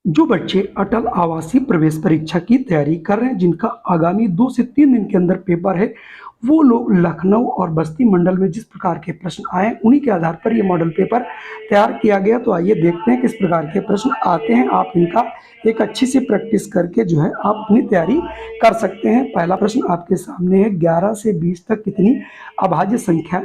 जो बच्चे अटल आवासीय प्रवेश परीक्षा की तैयारी कर रहे हैं, जिनका आगामी 2 से 3 दिन के अंदर पेपर है, वो लोग लखनऊ और बस्ती मंडल में जिस प्रकार के प्रश्न आए हैं, उन्हीं के आधार पर ये मॉडल पेपर तैयार किया गया। तो आइए देखते हैं किस प्रकार के प्रश्न आते हैं। आप इनका एक अच्छी सी प्रैक्टिस करके जो है आप अपनी तैयारी कर सकते हैं। पहला प्रश्न आपके सामने है, 11 से 20 तक कितनी भाज्य संख्या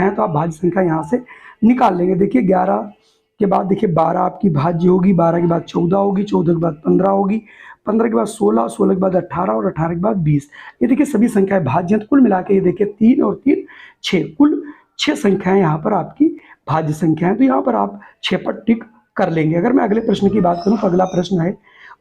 है। तो आप भाज्य संख्या यहाँ से निकाल लेंगे। देखिए 11 के बाद देखिए 12 आपकी भाज्य होगी, 12 के बाद 14 होगी, 14 के बाद 15 होगी, 15 के बाद 16, 16 के बाद 18 और 18 के बाद 20। ये देखिए सभी संख्याएं भाज्य हैं। तो कुल मिला के ये देखिए 3 और 3 6, कुल 6 संख्याएं यहाँ पर आपकी भाज्य संख्याएं। तो यहाँ पर आप 6 पर टिक कर लेंगे। अगर मैं अगले प्रश्न की बात करूं तो अगला प्रश्न है,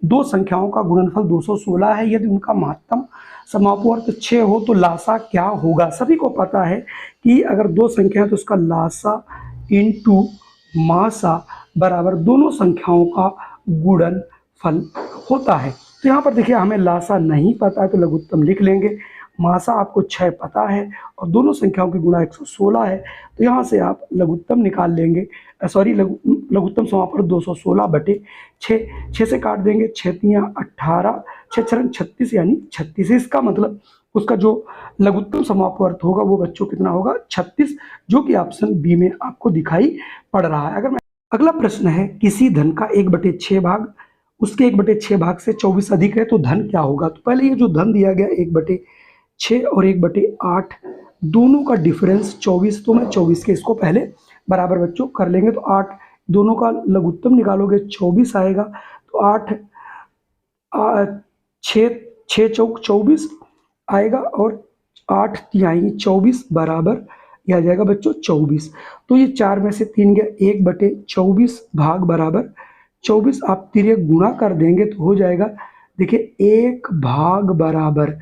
दो संख्याओं का गुणनफल 216 है, यदि उनका महत्तम समापवर्त 6 हो तो लासा क्या होगा। सभी को पता है कि अगर दो संख्या है तो उसका लासा इंटू मासा बराबर दोनों संख्याओं का गुणनफल होता है। तो यहाँ पर देखिए हमें लासा नहीं पता है तो लघुत्तम लिख लेंगे। मासा आपको 6 पता है और दोनों संख्याओं की गुणा 116 है, तो यहाँ से आप लघुत्तम निकाल लेंगे। लघुत्तम समापवर्त 216 बटे 6, 6 से काट देंगे, 6 तियाँ 18, 6 छरन 36 यानी 36। इसका मतलब उसका जो लघुत्तम समापवर्त होगा वो बच्चों कितना होगा, 36, जो कि ऑप्शन बी में आपको दिखाई पड़ रहा है। अगला प्रश्न है, किसी धन का 1/6 भाग उसके 1/6 भाग से 24 अधिक है तो धन क्या होगा। तो पहले ये जो धन दिया गया 1/6 और 1/8 दोनों का डिफरेंस 24, तो मैं 24 के इसको पहले बराबर बच्चों कर लेंगे। तो 8 दोनों का लघुत्तम निकालोगे 24 आएगा। तो 8 6 चौक 24 आएगा और 8 तिहाई 24 बराबर यह आ जाएगा बच्चों 24। तो ये 4 में से 3 गया, 1/24 भाग बराबर 24। आप तिर्यक गुणा कर देंगे तो हो जाएगा, देखिए 1 भाग बराबर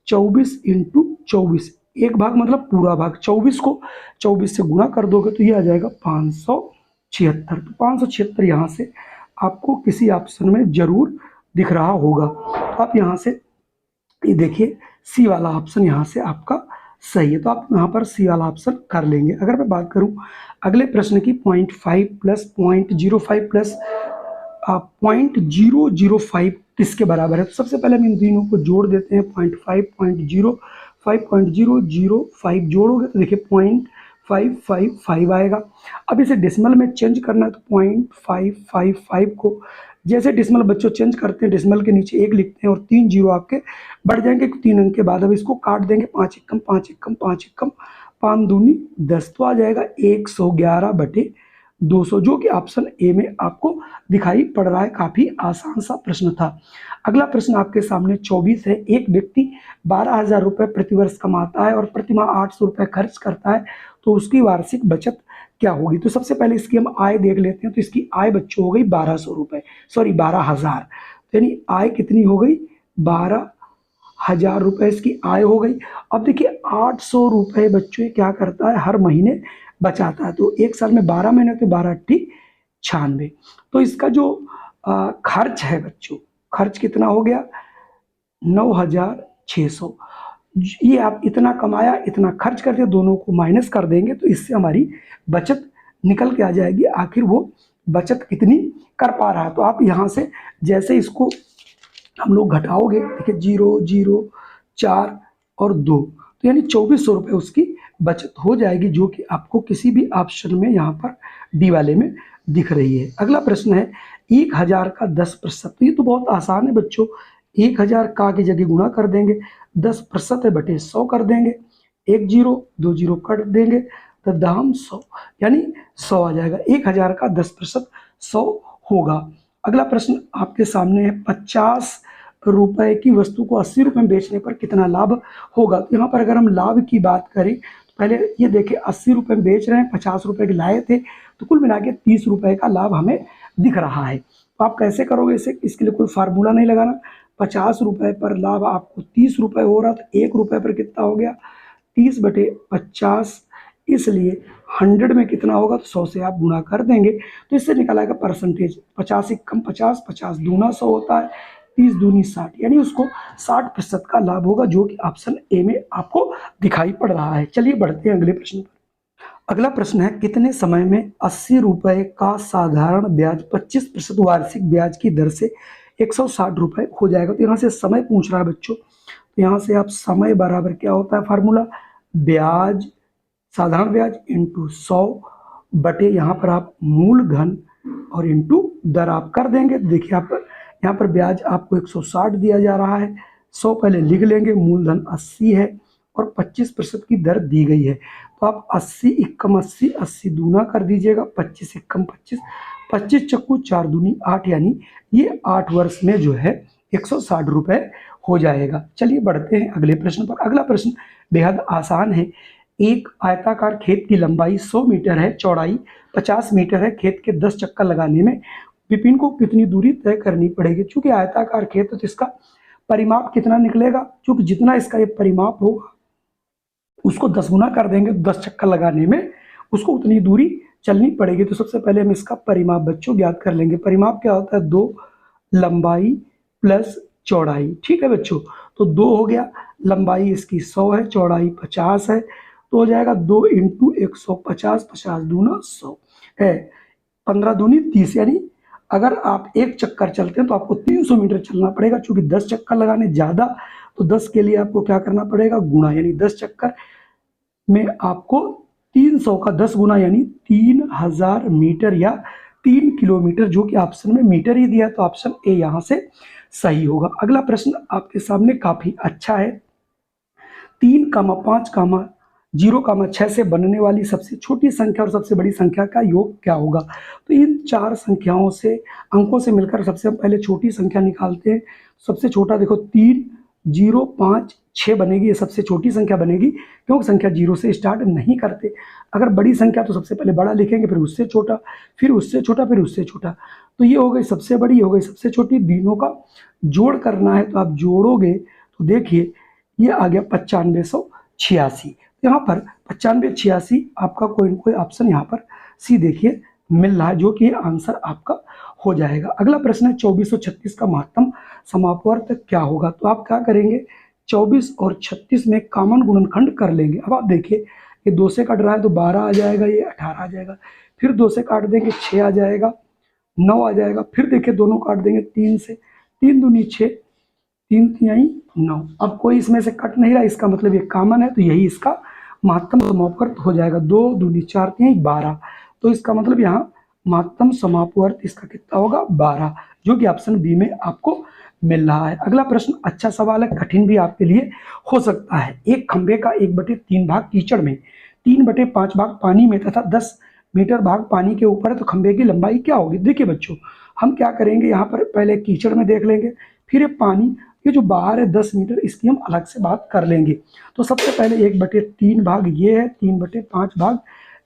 24 इंटू 24। 1 भाग मतलब पूरा भाग, 24 को 24 से गुणा कर दोगे तो ये आ जाएगा 576। तो 576 यहाँ से आपको किसी ऑप्शन में जरूर दिख रहा होगा। तो आप यहाँ से ये देखिए सी वाला ऑप्शन यहाँ से आपका सही है, तो आप यहाँ पर सी वाला ऑप्शन कर लेंगे। अगर मैं बात करूँ अगले प्रश्न की, 0.5 प्लस 0.05 प्लस 0.005 किसके बराबर है। तो सबसे पहले हम इन तीनों को जोड़ देते हैं। 0.5 0.05 0.005 जोड़ोगे तो देखिए 0.555 आएगा। अब इसे डेसिमल में चेंज करना है तो 0.555 को जैसे डेसिमल बच्चों चेंज करते हैं, डेसिमल के नीचे 1 लिखते हैं और 3 जीरो आपके बढ़ जाएंगे 3 अंक के बाद। अब इसको काट देंगे, 5 एकम 5 एकम 5 एकम 5 दूनी 10, तो आ जाएगा 111/200, जो कि ऑप्शन ए में आपको दिखाई पड़ रहा है। काफी आसान सा प्रश्न था। अगला प्रश्न आपके सामने 24 है, एक व्यक्ति 12,000 रुपये प्रतिवर्ष कमाता है और प्रतिमाह 800 रुपये खर्च करता है, तो उसकी वार्षिक बचत क्या होगी। तो सबसे पहले इसकी हम आय देख लेते हैं। तो इसकी आय बच्चों हो गई 1200 रुपये, सॉरी 12,000, यानी आय कितनी हो गई 12,000 रुपये इसकी आय हो गई। अब देखिए 800 रुपये बच्चों क्या करता है, हर महीने बचाता है। तो एक साल में 12 महीने तो 12×8 = 96। तो इसका जो खर्च है बच्चों, खर्च कितना हो गया 9,600। ये आप इतना कमाया इतना खर्च कर दिया, दोनों को माइनस कर देंगे तो इससे हमारी बचत निकल के आ जाएगी, आखिर वो बचत कितनी कर पा रहा है। तो आप यहाँ से जैसे इसको हम लोग घटाओगे, देखिए 0 0 4 और 2, तो यानी 2400 रुपये उसकी बचत हो जाएगी, जो कि आपको किसी भी ऑप्शन में यहाँ पर डी वाले में दिख रही है। अगला प्रश्न है, 1000 का 10%। ये तो बहुत आसान है बच्चों, 1000 का की जगह गुणा कर देंगे, 10% है बटे 100 कर देंगे, 1 0 2 0 कट देंगे तो दाम 100, यानी 100 आ जाएगा। 1000 का 10% 100 होगा। अगला प्रश्न आपके सामने है, 50 रुपए की वस्तु को 80 रुपए में बेचने पर कितना लाभ होगा। तो यहाँ पर अगर हम लाभ की बात करें तो पहले ये देखें 80 रुपए में बेच रहे हैं, 50 रुपए के लाए थे, तो कुल मिला के 30 रुपए का लाभ हमें दिख रहा है। तो आप कैसे करोगे इसे, इसके लिए कोई फार्मूला नहीं लगाना। 50 रुपए पर लाभ आपको 30 रुपए हो रहा, तो 1 रुपए पर कितना हो गया 30/50, इसलिए 100 में कितना होगा तो 100 से आप गुणा कर देंगे तो इससे निकल आएगा परसेंटेज। 50 एकम 50, 50 दूना 100 होता है, 30 दूनी 60, यानी उसको 60% का लाभ होगा, जो कि ऑप्शन ए में आपको दिखाई पड़ रहा है। चलिए बढ़ते हैं अगले प्रश्न पर। अगला प्रश्न है, कितने समय में 80 रुपए का साधारण ब्याज 25% वार्षिक ब्याज की दर से 160 रुपए हो जाएगा। तो यहाँ से समय पूछ रहा है बच्चों, तो यहाँ से आप समय बराबर क्या होता है फार्मूला, ब्याज साधारण ब्याज इंटू 100 बटे यहाँ पर आप मूलधन और इंटू दर आप कर देंगे। देखिए आप यहाँ पर ब्याज आपको 160 दिया जा रहा है, 100 पहले लिख लेंगे, मूलधन 80 है और 25% की दर दी गई है। तो आप 80 एकम 80, 80 दूना कर दीजिएगा, 25 एकम 25, 25 चक्कू 4 दूनी 8, यानी ये 8 वर्ष में जो है 160 रुपए हो जाएगा। चलिए बढ़ते हैं अगले प्रश्न पर। अगला प्रश्न बेहद आसान है। एक आयताकार खेत की लंबाई 100 मीटर है, चौड़ाई 50 मीटर है। खेत के 10 चक्कर लगाने में विपिन को कितनी दूरी तय करनी पड़ेगी। चूंकि आयताकार खेत है तो इसका परिमाप कितना निकलेगा, क्योंकि जितना इसका ये परिमाप होगा उसको 10 गुना कर देंगे, 10 चक्कर लगाने में उसको उतनी दूरी चलनी पड़ेगी। तो सबसे पहले हम इसका परिमाप बच्चों ज्ञात कर लेंगे। परिमाप क्या होता है, 2 लंबाई प्लस चौड़ाई। ठीक है बच्चों, तो 2 हो गया, लंबाई इसकी 100 है, चौड़ाई 50 है, तो हो जाएगा 2 इंटू 150, 50 दूना 100 है, 15 दूनी 30, यानी अगर आप एक चक्कर चलते हैं तो आपको 300 मीटर चलना पड़ेगा। चूंकि 10 चक्कर लगाने ज़्यादा, तो 10 के लिए आपको क्या करना पड़ेगा, गुणा, यानी 10 चक्कर में आपको 300 का 10 गुना यानी 3000 मीटर या 3 किलोमीटर, जो कि ऑप्शन में मीटर ही दिया है, तो ऑप्शन ए यहाँ से सही होगा। अगला प्रश्न आपके सामने काफी अच्छा है। 3, 5, 0, 6 से बनने वाली सबसे छोटी संख्या और सबसे बड़ी संख्या का योग क्या होगा। तो इन 4 संख्याओं से, अंकों से मिलकर सबसे पहले छोटी संख्या निकालते हैं। सबसे छोटा देखो 3, 0, 5, 6 बनेगी, ये सबसे छोटी संख्या बनेगी, क्योंकि संख्या 0 से स्टार्ट नहीं करते। अगर बड़ी संख्या तो सबसे पहले बड़ा लिखेंगे, फिर उससे छोटा, फिर उससे छोटा, फिर उससे छोटा। तो ये हो गई सबसे बड़ी, ये हो गई सबसे छोटी, तीनों का जोड़ करना है। तो आप जोड़ोगे तो देखिए ये आ गया 9586। यहाँ पर 9586 आपका कोई न कोई ऑप्शन यहाँ पर सी देखिए मिल रहा है, जो कि आंसर आपका हो जाएगा। अगला प्रश्न है 24 और 36 का महत्तम समापवर्त क्या होगा। तो आप क्या करेंगे, 24 और 36 में कॉमन गुणनखंड कर लेंगे। अब आप देखिए ये 2 से कट रहा है तो 12 आ जाएगा, ये 18 आ जाएगा, फिर 2 से काट देंगे 6 आ जाएगा, 9 आ जाएगा, फिर देखिए दोनों काट देंगे 3 से, 3 दूनी 6, 3 तिहाई 9। अब कोई इसमें से कट नहीं रहा, इसका मतलब ये कॉमन है, तो यही इसका महत्तम समापवर्त हो जाएगा। 2 दूनी 4 तिहाई 12, तो इसका मतलब यहाँ महत्तम समापवर्त इसका कितना होगा, 12, जो कि ऑप्शन बी में आपको मिल रहा है। अगला प्रश्न अच्छा सवाल है, कठिन भी आपके लिए हो सकता है। एक खंबे का 1/3 भाग कीचड़ में, 3/5 भाग पानी में तथा 10 मीटर भाग पानी के ऊपर है, तो खंबे की लंबाई क्या होगी। देखिए बच्चों, हम क्या करेंगे, यहाँ पर पहले कीचड़ में देख लेंगे, फिर ये पानी, ये जो बाहर है 10 मीटर, इसकी हम अलग से बात कर लेंगे। तो सबसे पहले 1/3 भाग ये है, 3/5 भाग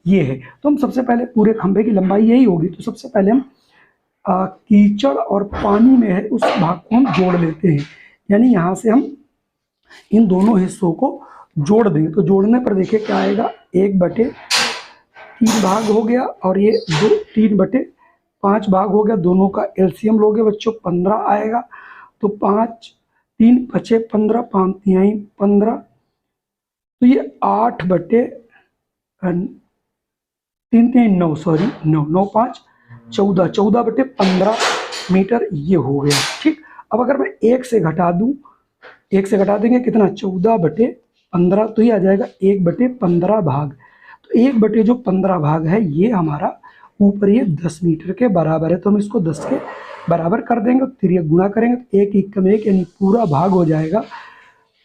ये है, तो हम सबसे पहले पूरे खंबे की लंबाई यही होगी। तो सबसे पहले हम कीचड़ और पानी में है उस भाग को हम जोड़ लेते हैं, यानी यहाँ से हम इन दोनों हिस्सों को जोड़ देंगे। तो जोड़ने पर देखिए क्या आएगा, 1/3 भाग हो गया और ये 3/5 भाग हो गया। दोनों का एलसीएम लोगे बच्चों 15 आएगा, तो 5, 3 बचे 15, 5 तिहाई 15, तो ये 8/3 तिहाई 9, सॉरी 9, 9 5 14, 14/15 मीटर ये हो गया। ठीक, अब अगर मैं 1 से घटा दूं, 1 से घटा देंगे कितना, 14/15, तो ये आ जाएगा 1/15 भाग। तो 1/15 भाग है ये हमारा, ऊपर ये 10 मीटर के बराबर है, तो हम इसको 10 के बराबर कर देंगे, फिर ये गुणा करेंगे तो 1 एकम 1 यानी पूरा भाग हो जाएगा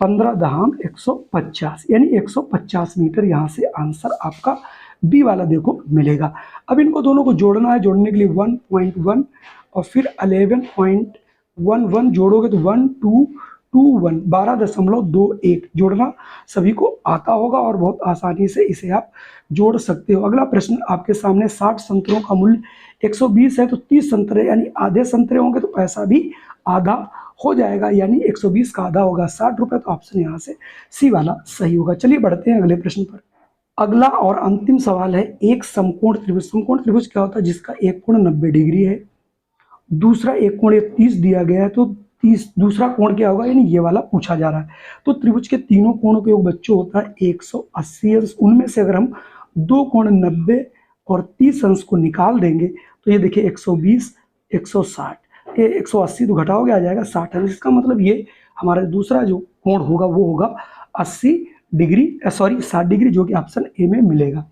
15 दहाम 150, यानी 150 मीटर। यहाँ से आंसर आपका बी वाला देखो मिलेगा। अब इनको दोनों को जोड़ना है, जोड़ने के लिए 1.1 और फिर 11.11 जोड़ोगे तो 1221, 12.21 जोड़ना सभी को आता होगा और बहुत आसानी से इसे आप जोड़ सकते हो। अगला प्रश्न आपके सामने, 60 संतरों का मूल्य 120 है, तो 30 संतरे यानी आधे संतरे होंगे, तो पैसा भी आधा हो जाएगा, यानी 120 का आधा होगा 60 रुपये। तो ऑप्शन यहाँ से सी वाला सही होगा। चलिए बढ़ते हैं अगले प्रश्न पर। अगला और अंतिम सवाल है, एक समकोण त्रिभुज। समकोण त्रिभुज क्या होता है, जिसका एक कोण 90 डिग्री है, दूसरा एक कोण 30 दिया गया है, तो 30 दूसरा कोण क्या होगा, यानी ये वाला पूछा जा रहा है। तो त्रिभुज के तीनों कोणों के योग बच्चों होता है 180 अंश। उनमें से अगर हम दो कोण 90 और 30 अंश को निकाल देंगे तो ये देखिए 120, 160, ये 180 तो घटाओगे आ जाएगा 60 अंश। इसका मतलब ये हमारा दूसरा जो कोण होगा वो होगा 80 डिग्री, सॉरी 60 डिग्री, जो कि ऑप्शन ए में मिलेगा।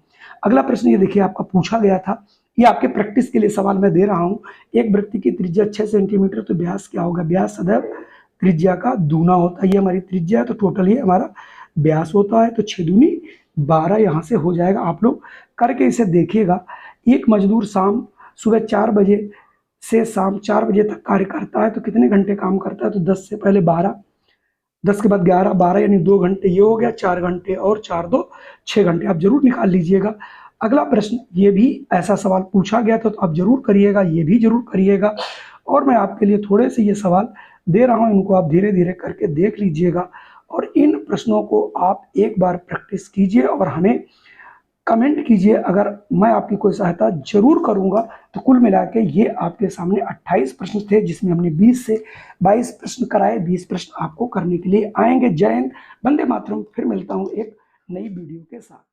अगला प्रश्न ये देखिए आपका पूछा गया था, ये आपके प्रैक्टिस के लिए सवाल मैं दे रहा हूं। एक वृत्त की त्रिज्या 6 सेंटीमीटर, तो व्यास क्या होगा? व्यास सदैव त्रिज्या का दूना होता है। ये हमारी त्रिज्या है तो टोटल ये हमारा व्यास होता है, तो 6 दूनी 12 यहाँ से हो जाएगा। आप लोग करके इसे देखिएगा। एक मजदूर सुबह 4 बजे से शाम 4 बजे तक कार्य करता है तो कितने घंटे काम करता है? तो 10 से पहले 12, 10 के बाद 11, 12 यानी 2 घंटे, ये हो गया 4 घंटे, और 4 2 6 घंटे। आप जरूर निकाल लीजिएगा। अगला प्रश्न ये भी ऐसा सवाल पूछा गया था तो आप जरूर करिएगा, ये भी जरूर करिएगा। और मैं आपके लिए थोड़े से ये सवाल दे रहा हूँ, इनको आप धीरे धीरे करके देख लीजिएगा और इन प्रश्नों को आप एक बार प्रैक्टिस कीजिए और हमें कमेंट कीजिए। अगर मैं आपकी कोई सहायता जरूर करूंगा। तो कुल मिला के ये आपके सामने 28 प्रश्न थे, जिसमें हमने 20 से 22 प्रश्न कराए। 20 प्रश्न आपको करने के लिए आएंगे। जय हिंद, वंदे मातरम। फिर मिलता हूं एक नई वीडियो के साथ।